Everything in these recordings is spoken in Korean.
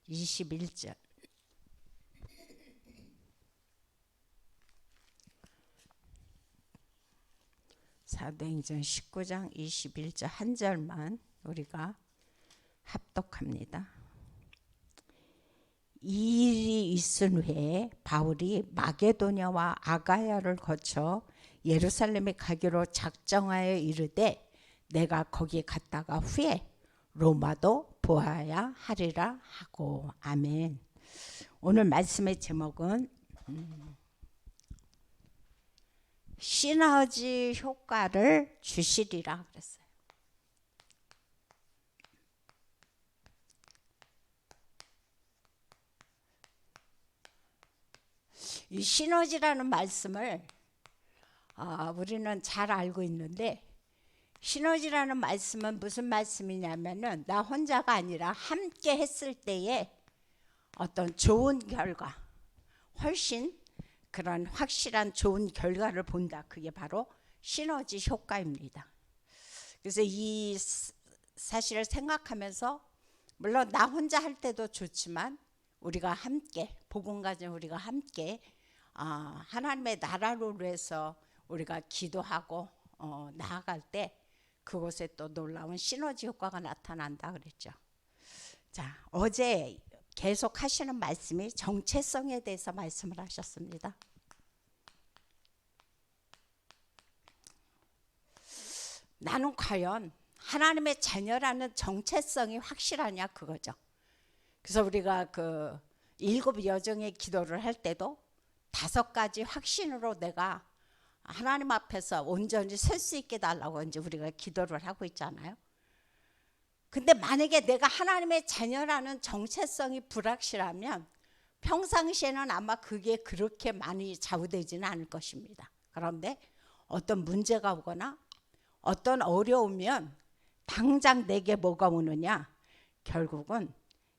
21절. 사도행전 19장 21절 한 절만 우리가 합독합니다. 이 일이 있은 후에 바울이 마게도냐와 아가야를 거쳐 예루살렘에 가기로 작정하여 이르되 내가 거기 갔다가 후에 로마도 보아야 하리라 하고. 아멘. 오늘 말씀의 제목은 시너지 효과를 주시리라 그랬어요. 이 시너지라는 말씀을 우리는 잘 알고 있는데, 시너지라는 말씀은 무슨 말씀이냐면은 나 혼자가 아니라 함께 했을 때에 어떤 좋은 결과, 훨씬 그런 확실한 좋은 결과를 본다. 그게 바로 시너지 효과입니다. 그래서 이 사실을 생각하면서, 물론 나 혼자 할 때도 좋지만 우리가 함께, 복음 가진 우리가 함께 하나님의 나라를 위해서 우리가 기도하고 나아갈 때 그곳에 또 놀라운 시너지 효과가 나타난다 그랬죠. 자, 어제 계속 하시는 말씀이 정체성에 대해서 말씀을 하셨습니다. 나는 과연 하나님의 자녀라는 정체성이 확실하냐, 그거죠. 그래서 우리가 그 7 여정의 기도를 할 때도 5가지 확신으로 내가 하나님 앞에서 온전히 설 수 있게 달라고 이제 우리가 기도를 하고 있잖아요. 근데 만약에 내가 하나님의 자녀라는 정체성이 불확실하면 평상시에는 아마 그게 그렇게 많이 좌우되지는 않을 것입니다. 그런데 어떤 문제가 오거나 어떤 어려우면 당장 내게 뭐가 오느냐, 결국은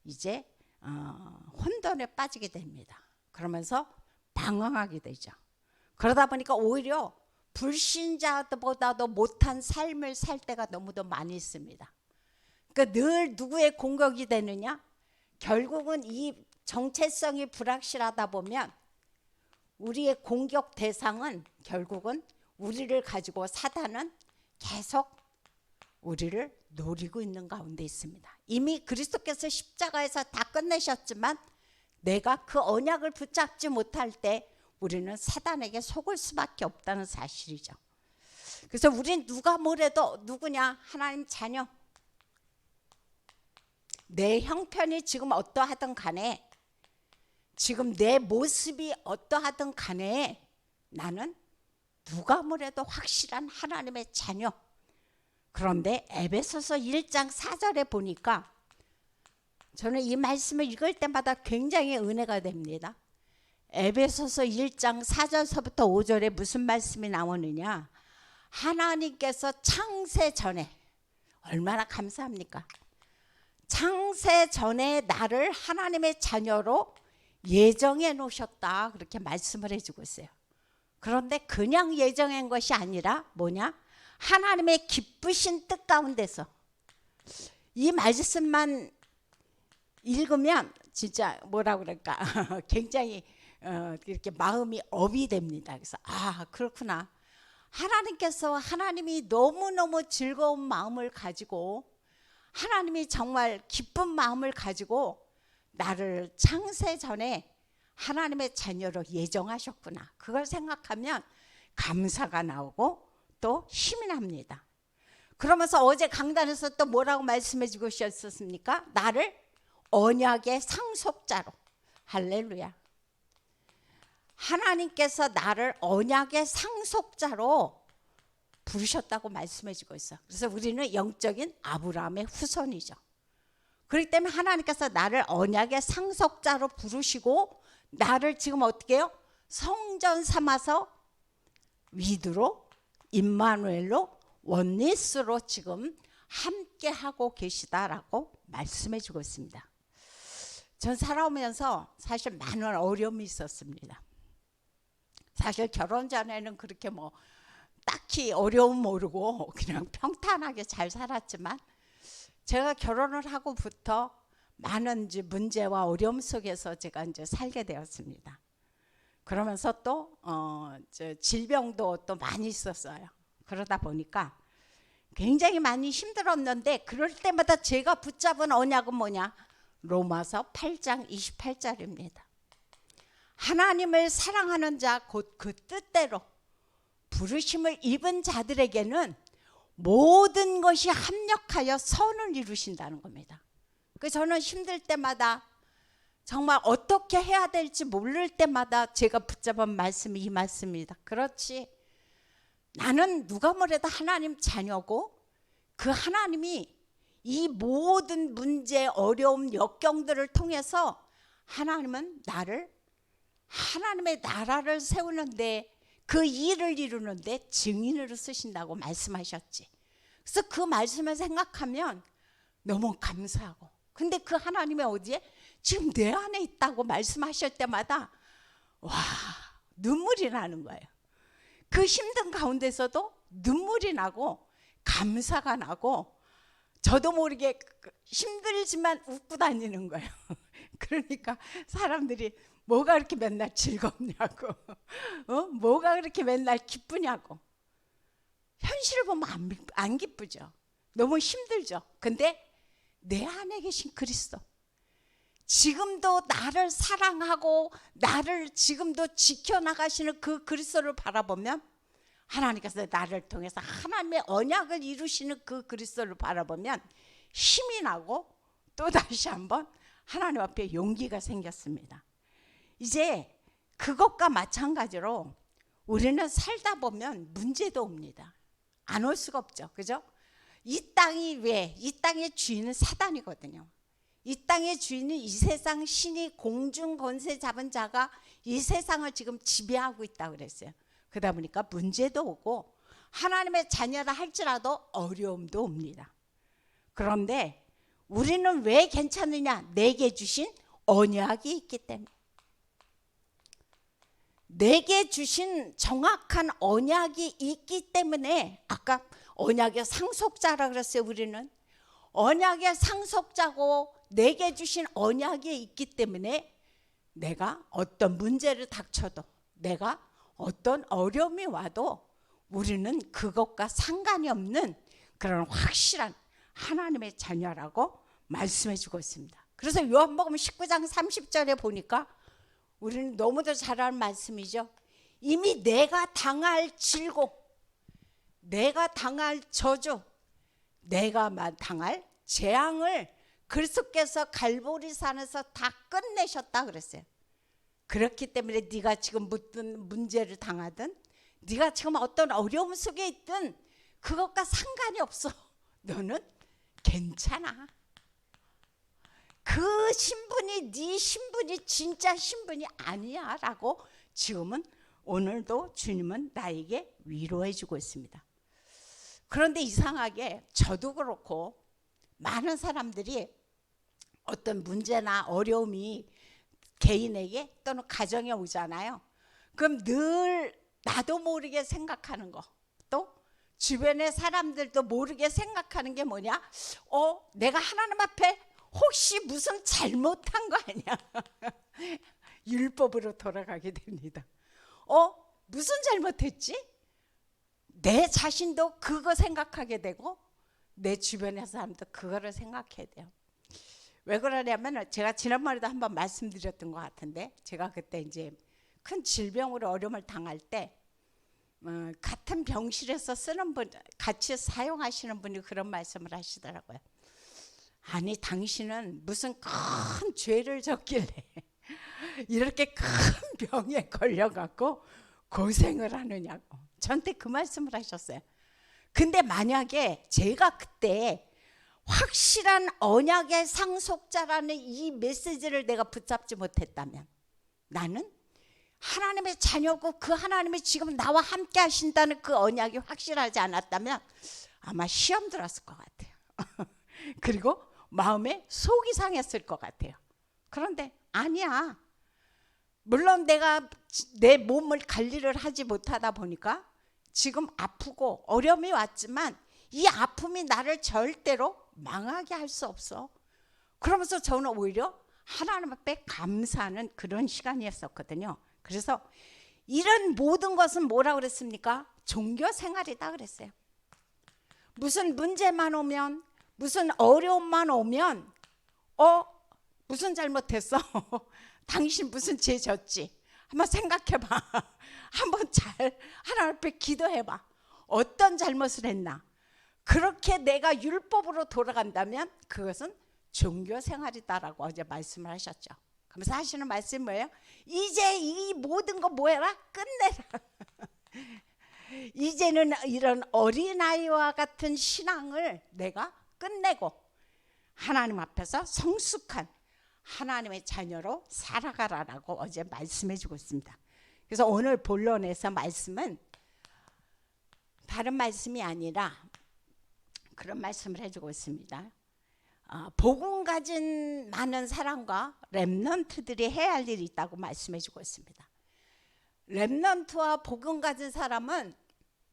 이제 혼돈에 빠지게 됩니다. 그러면서 방황하게 되죠. 그러다 보니까 오히려 불신자보다도 못한 삶을 살 때가 너무도 많이 있습니다. 그러니까 늘 누구의 공격이 되느냐? 결국은 이 정체성이 불확실하다 보면 우리의 공격 대상은 결국은 우리를 가지고 사단은 계속 우리를 노리고 있는 가운데 있습니다. 이미 그리스도께서 십자가에서 다 끝내셨지만 내가 그 언약을 붙잡지 못할 때 우리는 사단에게 속을 수밖에 없다는 사실이죠. 그래서 우린 누가 뭐래도 누구냐? 하나님 자녀. 내 형편이 지금 어떠하든 간에, 지금 내 모습이 어떠하든 간에 나는 누가 뭐래도 확실한 하나님의 자녀. 그런데 에베소서 1장 4절에 보니까 저는 이 말씀을 읽을 때마다 굉장히 은혜가 됩니다. 에베소서 1장 4절서부터 5절에 무슨 말씀이 나오느냐? 하나님께서 창세 전에, 얼마나 감사합니까? 창세 전에 나를 하나님의 자녀로 예정해 놓으셨다, 그렇게 말씀을 해주고 있어요. 그런데 그냥 예정한 것이 아니라 뭐냐? 하나님의 기쁘신 뜻 가운데서. 이 말씀만 읽으면 진짜 뭐라 그럴까 굉장히 이렇게 마음이 업이 됩니다. 그래서 그렇구나. 하나님이 너무너무 즐거운 마음을 가지고, 하나님이 정말 기쁜 마음을 가지고 나를 창세 전에 하나님의 자녀로 예정하셨구나. 그걸 생각하면 감사가 나오고 또 힘이 납니다. 그러면서 어제 강단에서 또 뭐라고 말씀해 주셨습니까? 나를 언약의 상속자로. 할렐루야. 하나님께서 나를 언약의 상속자로 부르셨다고 말씀해 주고 있어. 그래서 우리는 영적인 아브라함의 후손이죠. 그렇기 때문에 하나님께서 나를 언약의 상속자로 부르시고 나를 지금 어떻게 해요? 성전 삼아서 위드로, 임마누엘로, 원리스로 지금 함께하고 계시다라고 말씀해 주고 있습니다. 전 살아오면서 사실 많은 어려움이 있었습니다. 사실 결혼 전에는 그렇게 뭐 딱히 어려움 모르고 그냥 평탄하게 잘 살았지만, 제가 결혼을 하고부터 많은 이제 문제와 어려움 속에서 제가 이제 살게 되었습니다. 그러면서 또 질병도 또 많이 있었어요. 그러다 보니까 굉장히 많이 힘들었는데 그럴 때마다 제가 붙잡은 언약은 뭐냐? 로마서 8장 28절입니다. 하나님을 사랑하는 자 곧 그 뜻대로 부르심을 입은 자들에게는 모든 것이 합력하여 선을 이루신다는 겁니다. 그래서 저는 힘들 때마다 정말 어떻게 해야 될지 모를 때마다 제가 붙잡은 말씀이 이 말씀입니다. 그렇지, 나는 누가 뭐래도 하나님 자녀고 그 하나님이 이 모든 문제, 어려움, 역경들을 통해서 하나님은 나를 하나님의 나라를 세우는데 그 일을 이루는데 증인으로 쓰신다고 말씀하셨지. 그래서 그 말씀을 생각하면 너무 감사하고, 근데 그 하나님이 어디에? 지금 내 안에 있다고 말씀하실 때마다 와, 눈물이 나는 거예요. 그 힘든 가운데서도 눈물이 나고 감사가 나고 저도 모르게 힘들지만 웃고 다니는 거예요. 그러니까 사람들이 뭐가 그렇게 맨날 즐겁냐고, 뭐가 그렇게 맨날 기쁘냐고. 현실을 보면 안 기쁘죠. 너무 힘들죠. 근데 내 안에 계신 그리스도, 지금도 나를 사랑하고 나를 지금도 지켜나가시는 그 그리스도를 바라보면, 하나님께서 나를 통해서 하나님의 언약을 이루시는 그 그리스도를 바라보면 힘이 나고 또다시 한번 하나님 앞에 용기가 생겼습니다. 이제 그것과 마찬가지로 우리는 살다 보면 문제도 옵니다. 안 올 수가 없죠. 그죠? 이 땅이 왜? 이 땅의 주인은 사단이거든요. 이 땅의 주인은 이 세상 신이 공중 권세 잡은 자가 이 세상을 지금 지배하고 있다고 그랬어요. 그러다 보니까 문제도 오고 하나님의 자녀라 할지라도 어려움도 옵니다. 그런데 우리는 왜 괜찮느냐? 내게 주신 언약이 있기 때문에. 내게 주신 정확한 언약이 있기 때문에, 아까 언약의 상속자라 그랬어요. 우리는 언약의 상속자고 내게 주신 언약이 있기 때문에 내가 어떤 문제를 닥쳐도, 내가 어떤 어려움이 와도 우리는 그것과 상관이 없는 그런 확실한 하나님의 자녀라고 말씀해 주고 있습니다. 그래서 요한복음 19장 30절에 보니까 우리는 너무도 잘 아는 말씀이죠. 이미 내가 당할 질고, 내가 당할 저주, 내가 당할 재앙을 그리스도께서 갈보리산에서 다 끝내셨다 그랬어요. 그렇기 때문에 네가 지금 무슨 문제를 당하든, 네가 지금 어떤 어려움 속에 있든 그것과 상관이 없어. 너는 괜찮아. 그 신분이 네 신분이 진짜 신분이 아니야 라고 지금은 오늘도 주님은 나에게 위로해 주고 있습니다. 그런데 이상하게 저도 그렇고 많은 사람들이 어떤 문제나 어려움이 개인에게 또는 가정에 오잖아요. 그럼 늘 나도 모르게 생각하는 거, 또 주변의 사람들도 모르게 생각하는 게 뭐냐? 내가 하나님 앞에 혹시 무슨 잘못한 거 아니야? 율법으로 돌아가게 됩니다. 무슨 잘못했지? 내 자신도 그거 생각하게 되고 내 주변의 사람도 그거를 생각해야 돼요. 왜 그러냐면 제가 지난번에도 한번 말씀드렸던 것 같은데, 제가 그때 이제 큰 질병으로 어려움을 당할 때 같은 병실에서 쓰는 분, 같이 사용하시는 분이 그런 말씀을 하시더라고요. 아니, 당신은 무슨 큰 죄를 졌길래 이렇게 큰 병에 걸려갖고 고생을 하느냐고 저한테 그 말씀을 하셨어요. 근데 만약에 제가 그때 확실한 언약의 상속자라는 이 메시지를 내가 붙잡지 못했다면, 나는 하나님의 자녀고 그 하나님이 지금 나와 함께 하신다는 그 언약이 확실하지 않았다면 아마 시험 들었을 것 같아요. 그리고 마음에 속이 상했을 것 같아요. 그런데 아니야. 물론 내가 내 몸을 관리를 하지 못하다 보니까 지금 아프고 어려움이 왔지만 이 아픔이 나를 절대로 망하게 할 수 없어. 그러면서 저는 오히려 하나님 앞에 감사하는 그런 시간이었었거든요. 그래서 이런 모든 것은 뭐라고 그랬습니까? 종교 생활이다 그랬어요. 무슨 문제만 오면, 무슨 어려움만 오면 무슨 잘못했어? 당신 무슨 죄 졌지? 한번 생각해봐. 한번 잘 하나님 앞에 기도해봐. 어떤 잘못을 했나? 그렇게 내가 율법으로 돌아간다면 그것은 종교 생활이다라고 어제 말씀을 하셨죠. 그러면서 하시는 말씀이 뭐예요? 이제 이 모든 거 뭐해라? 끝내라. 이제는 이런 어린아이와 같은 신앙을 내가 끝내고 하나님 앞에서 성숙한 하나님의 자녀로 살아가라라고 어제 말씀해 주고 있습니다. 그래서 오늘 본론에서 말씀은 다른 말씀이 아니라 그런 말씀을 해주고 있습니다. 복음 가진 많은 사람과 렘넌트들이 해야 할 일이 있다고 말씀해 주고 있습니다. 렘넌트와 복음 가진 사람은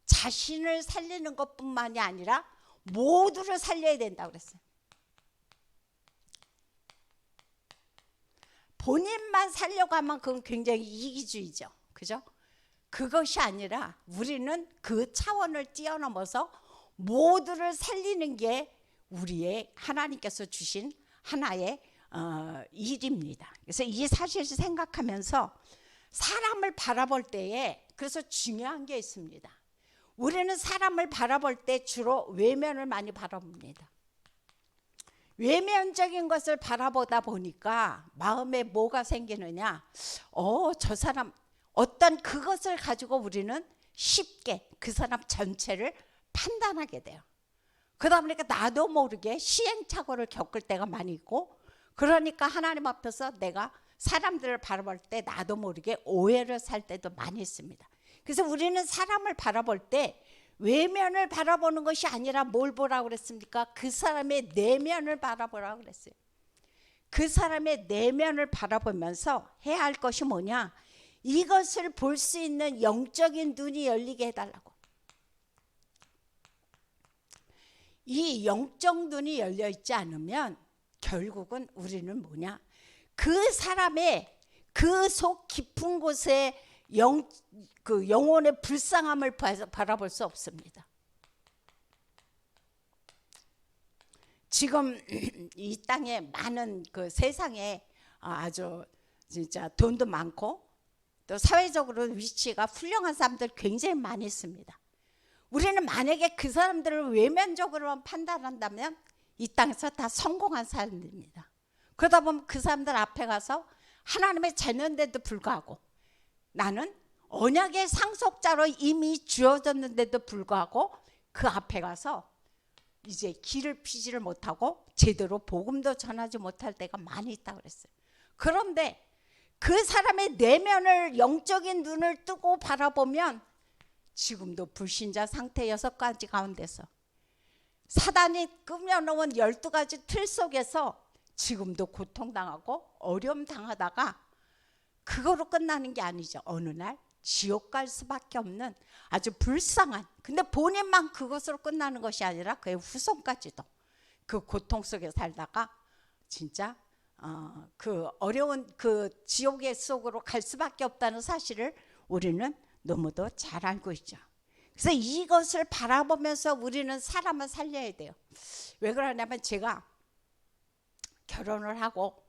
자신을 살리는 것뿐만이 아니라 모두를 살려야 된다고 그랬어요. 본인만 살려고 하면 그건 굉장히 이기주의죠. 그죠? 그것이 아니라 우리는 그 차원을 뛰어넘어서 모두를 살리는 게 우리의 하나님께서 주신 하나의 일입니다. 그래서 이 사실을 생각하면서 사람을 바라볼 때에 그래서 중요한 게 있습니다. 우리는 사람을 바라볼 때 주로 외면을 많이 바라봅니다. 외면적인 것을 바라보다 보니까 마음에 뭐가 생기느냐? 저 사람 어떤 그것을 가지고 우리는 쉽게 그 사람 전체를 판단하게 돼요. 그러다 보니까 나도 모르게 시행착오를 겪을 때가 많이 있고, 그러니까 하나님 앞에서 내가 사람들을 바라볼 때 나도 모르게 오해를 살 때도 많이 있습니다. 그래서 우리는 사람을 바라볼 때 외면을 바라보는 것이 아니라 뭘 보라고 그랬습니까? 그 사람의 내면을 바라보라고 그랬어요. 그 사람의 내면을 바라보면서 해야 할 것이 뭐냐? 이것을 볼 수 있는 영적인 눈이 열리게 해달라고. 이 영적 눈이 열려 있지 않으면 결국은 우리는 뭐냐? 그 사람의 그 속 깊은 곳에 그 영혼의 불쌍함을 바라볼 수 없습니다. 지금 이 땅에 많은 그 세상에 아주 진짜 돈도 많고 또 사회적으로 위치가 훌륭한 사람들 굉장히 많이 있습니다. 우리는 만약에 그 사람들을 외면적으로만 판단한다면 이 땅에서 다 성공한 사람들입니다. 그러다 보면 그 사람들 앞에 가서 하나님의 자녀인데도 불구하고 나는 언약의 상속자로 이미 주어졌는데도 불구하고 그 앞에 가서 이제 길을 피지를 못하고 제대로 복음도 전하지 못할 때가 많이 있다고 그랬어요. 그런데 그 사람의 내면을 영적인 눈을 뜨고 바라보면 지금도 불신자 상태 6가지 가운데서 사단이 꾸며놓은 12가지 틀 속에서 지금도 고통당하고 어려움 당하다가 그거로 끝나는 게 아니죠. 어느 날 지옥 갈 수밖에 없는 아주 불쌍한, 근데 본인만 그것으로 끝나는 것이 아니라 그의 후손까지도 그 고통 속에 살다가 진짜 그 어려운 그 지옥의 속으로 갈 수밖에 없다는 사실을 우리는 너무도 잘 알고 있죠. 그래서 이것을 바라보면서 우리는 사람을 살려야 돼요. 왜 그러냐면 제가 결혼을 하고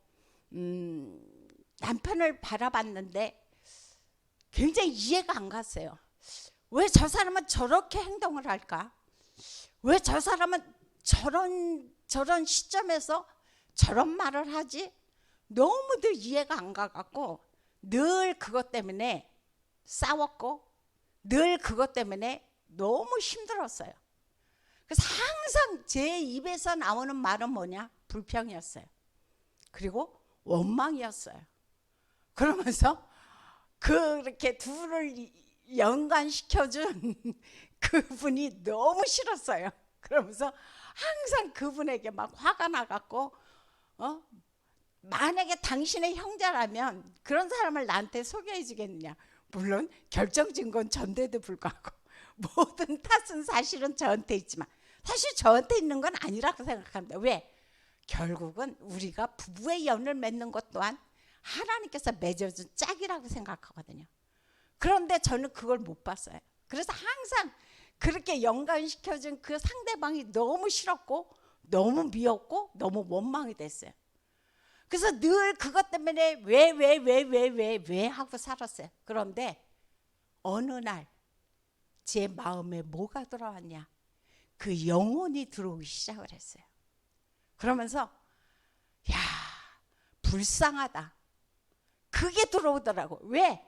남편을 바라봤는데 굉장히 이해가 안 갔어요. 왜 저 사람은 저렇게 행동을 할까? 왜 저 사람은 저런 시점에서 저런 말을 하지? 너무도 이해가 안 가갖고 늘 그것 때문에 싸웠고 늘 그것 때문에 너무 힘들었어요. 그래서 항상 제 입에서 나오는 말은 뭐냐? 불평이었어요. 그리고 원망이었어요. 그러면서 그렇게 둘을 연관시켜준 그분이 너무 싫었어요. 그러면서 항상 그분에게 막 화가 나갖고 만약에 당신의 형제라면 그런 사람을 나한테 소개해 주겠느냐. 물론 결정진 건 전데도 불구하고 모든 탓은 사실은 저한테 있지만 사실 저한테 있는 건 아니라고 생각합니다. 왜? 결국은 우리가 부부의 연을 맺는 것 또한 하나님께서 맺어준 짝이라고 생각하거든요. 그런데 저는 그걸 못 봤어요. 그래서 항상 그렇게 연관시켜준 그 상대방이 너무 싫었고 너무 미웠고 너무 원망이 됐어요. 그래서 늘 그것 때문에 왜 하고 살았어요. 그런데 어느 날 제 마음에 뭐가 들어왔냐, 그 영혼이 들어오기 시작을 했어요. 그러면서 야, 불쌍하다, 그게 들어오더라고. 왜?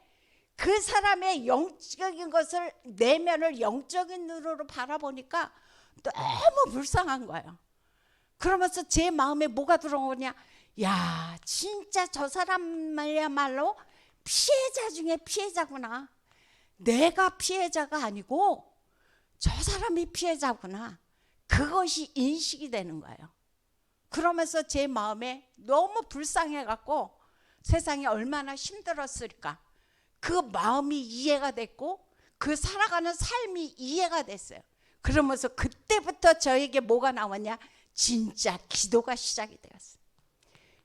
그 사람의 영적인 것을, 내면을 영적인 눈으로 바라보니까 너무 불쌍한 거예요. 그러면서 제 마음에 뭐가 들어오냐, 야, 진짜 저 사람이야말로 피해자 중에 피해자구나. 내가 피해자가 아니고 저 사람이 피해자구나. 그것이 인식이 되는 거예요. 그러면서 제 마음에 너무 불쌍해갖고 세상이 얼마나 힘들었을까, 그 마음이 이해가 됐고 그 살아가는 삶이 이해가 됐어요. 그러면서 그때부터 저에게 뭐가 나왔냐, 진짜 기도가 시작이 되었어요.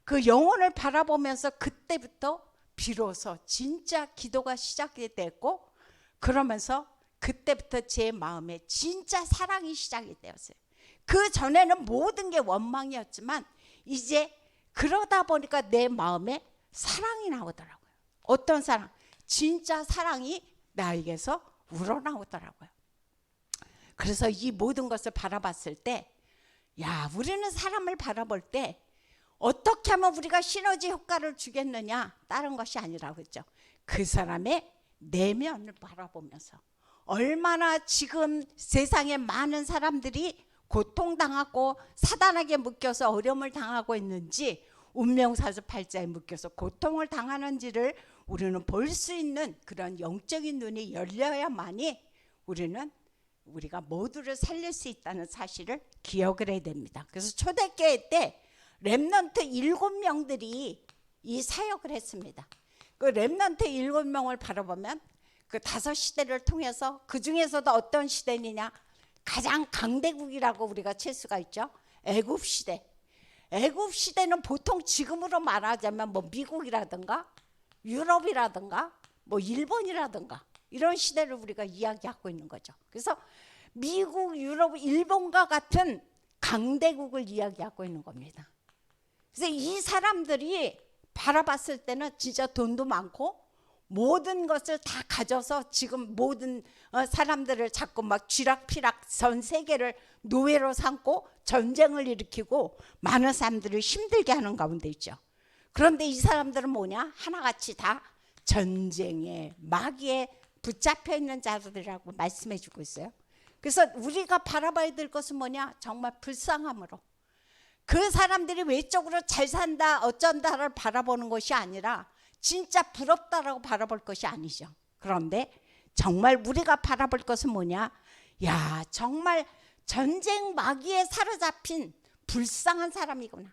그 영혼을 바라보면서 그때부터 비로소 진짜 기도가 시작이 됐고, 그러면서 그때부터 제 마음에 진짜 사랑이 시작이 되었어요. 그 전에는 모든 게 원망이었지만 이제 그러다 보니까 내 마음에 사랑이 나오더라고요. 어떤 사랑? 진짜 사랑이 나에게서 우러나오더라고요. 그래서 이 모든 것을 바라봤을 때, 야, 우리는 사람을 바라볼 때 어떻게 하면 우리가 시너지 효과를 주겠느냐, 다른 것이 아니라고 했죠. 그 사람의 내면을 바라보면서 얼마나 지금 세상에 많은 사람들이 고통당하고 사단에게 묶여서 어려움을 당하고 있는지, 운명사주팔자에 묶여서 고통을 당하는지를 우리는 볼 수 있는 그런 영적인 눈이 열려야만이 우리가 모두를 살릴 수 있다는 사실을 기억을 해야 됩니다. 그래서 초대교회 때 렘넌트 7명들이 이 사역을 했습니다. 그 렘넌트 7명을 바라보면 그 5시대를 통해서 그 중에서도 어떤 시대냐, 가장 강대국이라고 우리가 칠 수가 있죠. 애굽 시대. 애굽 시대는 보통 지금으로 말하자면 뭐 미국이라든가 유럽이라든가 뭐 일본이라든가 이런 시대를 우리가 이야기하고 있는 거죠. 그래서 미국, 유럽, 일본과 같은 강대국을 이야기하고 있는 겁니다. 그래서 이 사람들이 바라봤을 때는 진짜 돈도 많고 모든 것을 다 가져서 지금 모든 사람들을 자꾸 막 쥐락피락 전 세계를 노예로 삼고 전쟁을 일으키고 많은 사람들을 힘들게 하는 가운데 있죠. 그런데 이 사람들은 뭐냐? 하나같이 다 전쟁에 마귀에 붙잡혀 있는 자들이라고 말씀해 주고 있어요. 그래서 우리가 바라봐야 될 것은 뭐냐? 정말 불쌍함으로 그 사람들이 외적으로 잘 산다 어쩐다를 바라보는 것이 아니라 진짜 부럽다라고 바라볼 것이 아니죠. 그런데 정말 우리가 바라볼 것은 뭐냐? 야, 정말 전쟁 마귀에 사로잡힌 불쌍한 사람이구나.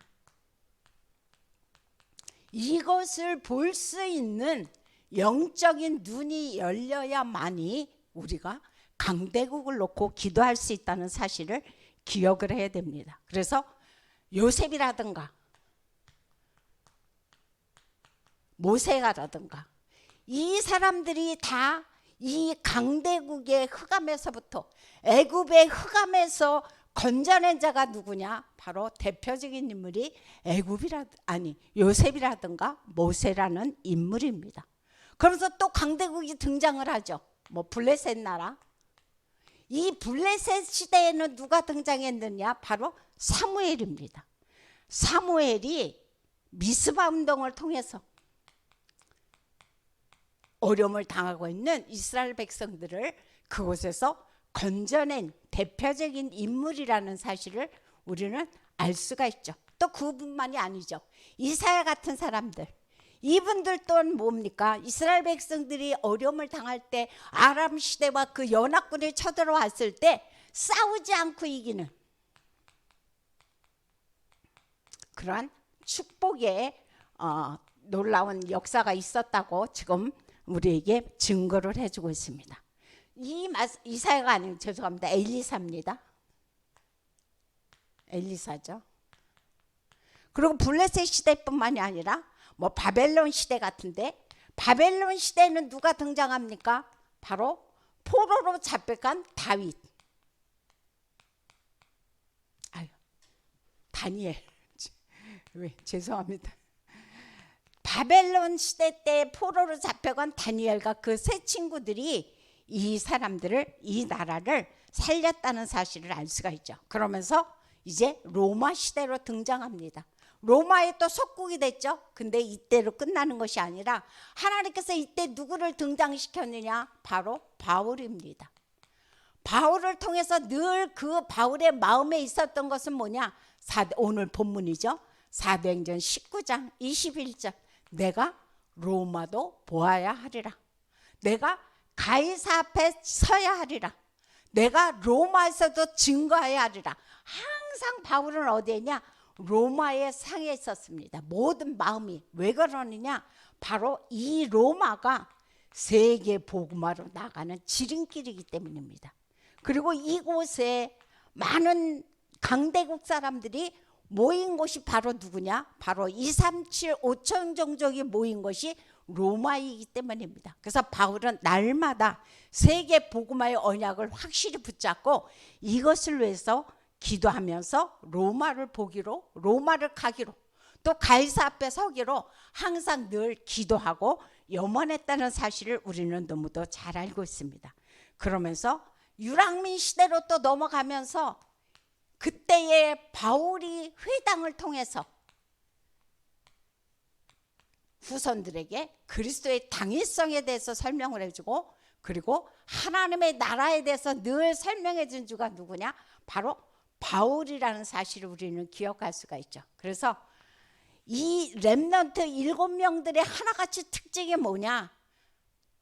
이것을 볼 수 있는 영적인 눈이 열려야만이 우리가 강대국을 놓고 기도할 수 있다는 사실을 기억을 해야 됩니다. 그래서 요셉이라든가 모세가라든가 이 사람들이 다 이 강대국의 흑암에서부터, 애굽의 흑암에서 건져낸 자가 누구냐? 바로 대표적인 인물이 요셉이라든가 모세라는 인물입니다. 그래서 또 강대국이 등장을 하죠. 뭐 블레셋 나라. 이 블레셋 시대에는 누가 등장했느냐? 바로 사무엘입니다. 사무엘이 미스바 운동을 통해서 어려움을 당하고 있는 이스라엘 백성들을 그곳에서 건져낸 대표적인 인물이라는 사실을 우리는 알 수가 있죠. 또 그뿐만이 아니죠. 이사야 같은 사람들, 이분들 또한 뭡니까? 이스라엘 백성들이 어려움을 당할 때 아람 시대와 그 연합군이 쳐들어왔을 때 싸우지 않고 이기는 그러한 축복의 놀라운 역사가 있었다고 지금 우리에게 증거를 해주고 있습니다. 이사야가 아니고 죄송합니다. 엘리사입니다. 엘리사죠. 그리고 블레셋 시대뿐만이 아니라 뭐 바벨론 시대 같은데, 바벨론 시대에는 누가 등장합니까? 바로 포로로 잡혀간 다윗, 다니엘. 왜 죄송합니다. 바벨론 시대 때 포로로 잡혀간 다니엘과 그 세 친구들이 이 사람들을, 이 나라를 살렸다는 사실을 알 수가 있죠. 그러면서 이제 로마 시대로 등장합니다. 로마에 또 속국이 됐죠. 근데 이때로 끝나는 것이 아니라 하나님께서 이때 누구를 등장시켰느냐? 바로 바울입니다. 바울을 통해서 늘 그 바울의 마음에 있었던 것은 뭐냐? 오늘 본문이죠. 사도행전 19장 21절. 내가 로마도 보아야 하리라. 내가 가이사 앞에 서야 하리라. 내가 로마에서도 증거해야 하리라. 항상 바울은 어디에 있냐? 로마의 상에 있었습니다. 모든 마음이. 왜 그러느냐? 바로 이 로마가 세계 복음화로 나가는 지름길이기 때문입니다. 그리고 이곳에 많은 강대국 사람들이 모인 곳이 바로 누구냐? 바로 237 5천 종족이 모인 것이 로마이기 때문입니다. 그래서 바울은 날마다 세계 복음화의 언약을 확실히 붙잡고 이것을 위해서 기도하면서 로마를 보기로, 로마를 가기로, 또 가이사 앞에 서기로 항상 늘 기도하고 염원했다는 사실을 우리는 너무도 잘 알고 있습니다. 그러면서 유랑민 시대로 또 넘어가면서 그때의 바울이 회당을 통해서 후손들에게 그리스도의 당위성에 대해서 설명을 해주고, 그리고 하나님의 나라에 대해서 늘 설명해 준 주가 누구냐? 바로 바울이라는 사실을 우리는 기억할 수가 있죠. 그래서 이 렘넌트 7명들의 하나같이 특징이 뭐냐?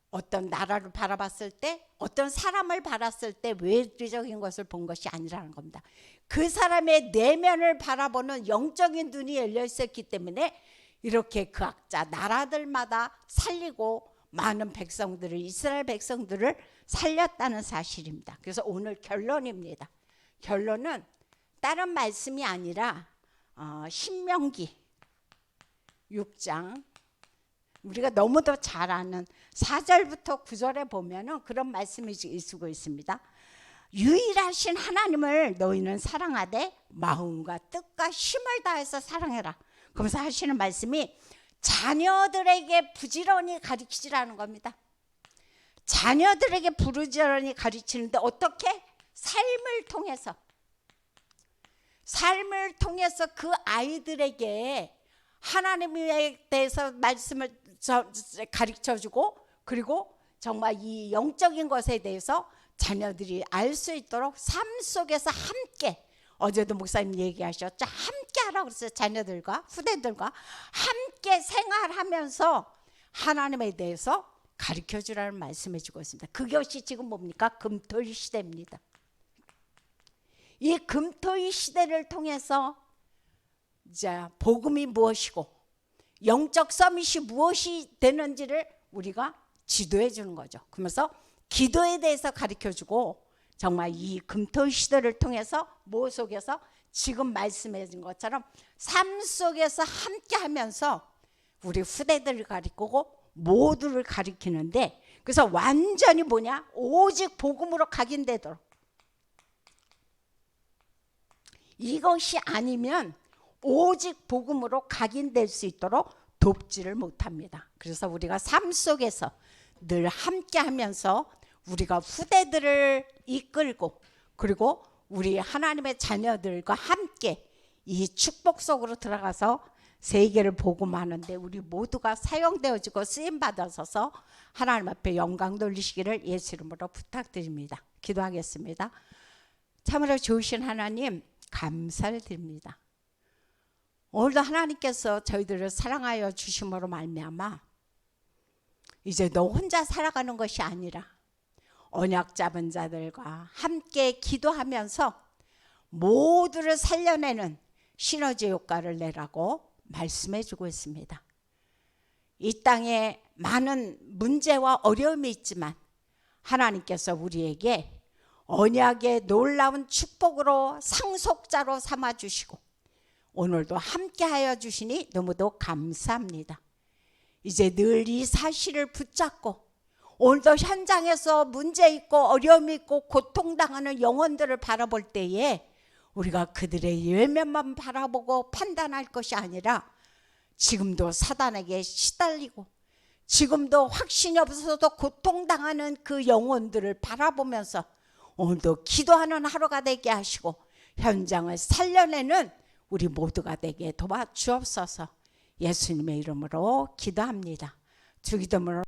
어떤 나라를 바라봤을 때, 어떤 사람을 바랐을 때 외부적인 것을 본 것이 아니라는 겁니다. 그 사람의 내면을 바라보는 영적인 눈이 열려 있었기 때문에 이렇게 그 각자 나라들마다 살리고 많은 백성들을, 이스라엘 백성들을 살렸다는 사실입니다. 그래서 오늘 결론입니다. 결론은 다른 말씀이 아니라 신명기 6장, 우리가 너무도 잘 아는 4절부터 9절에 보면은 그런 말씀이 쓰고 있습니다. 유일하신 하나님을 너희는 사랑하되 마음과 뜻과 힘을 다해서 사랑해라. 그러면서 하시는 말씀이 자녀들에게 부지런히 가르치라는 겁니다. 자녀들에게 부지런히 가르치는데 어떻게? 삶을 통해서. 삶을 통해서 그 아이들에게 하나님에 대해서 말씀을 가르쳐주고, 그리고 정말 이 영적인 것에 대해서 자녀들이 알 수 있도록 삶 속에서 함께, 어제도 목사님 얘기하셨죠. 함께 하라고 그랬어요. 자녀들과 후대들과 함께 생활하면서 하나님에 대해서 가르쳐주라는 말씀해 주고 있습니다. 그것이 지금 뭡니까? 금토일 시대입니다. 이 금토일 시대를 통해서 이제 복음이 무엇이고 영적 서밋이 무엇이 되는지를 우리가 지도해 주는 거죠. 그러면서 기도에 대해서 가르쳐주고, 정말 이 금토일 시대를 통해서 뭐 속에서 지금 말씀해 준 것처럼 삶 속에서 함께 하면서 우리 후대들을 가르치고 모두를 가르치는데, 그래서 완전히 뭐냐? 오직 복음으로 각인되도록. 이것이 아니면 오직 복음으로 각인될 수 있도록 돕지를 못합니다. 그래서 우리가 삶 속에서 늘 함께 하면서 우리가 후대들을 이끌고, 그리고 우리 하나님의 자녀들과 함께 이 축복 속으로 들어가서 세계를 복음하는데 우리 모두가 사용되어지고 쓰임받아서 하나님 앞에 영광 돌리시기를 예수 이름으로 부탁드립니다. 기도하겠습니다. 참으로 좋으신 하나님, 감사를 드립니다. 오늘도 하나님께서 저희들을 사랑하여 주심으로 말미암아 이제 너 혼자 살아가는 것이 아니라 언약 잡은 자들과 함께 기도하면서 모두를 살려내는 시너지 효과를 내라고 말씀해 주고 있습니다. 이 땅에 많은 문제와 어려움이 있지만 하나님께서 우리에게 언약의 놀라운 축복으로 상속자로 삼아주시고 오늘도 함께하여 주시니 너무도 감사합니다. 이제 늘 이 사실을 붙잡고 오늘도 현장에서 문제 있고 어려움 있고 고통당하는 영혼들을 바라볼 때에 우리가 그들의 외면만 바라보고 판단할 것이 아니라 지금도 사단에게 시달리고 지금도 확신이 없어도 고통당하는 그 영혼들을 바라보면서 오늘도 기도하는 하루가 되게 하시고 현장을 살려내는 우리 모두가 되게 도와주옵소서. 예수님의 이름으로 기도합니다. 주기도문으로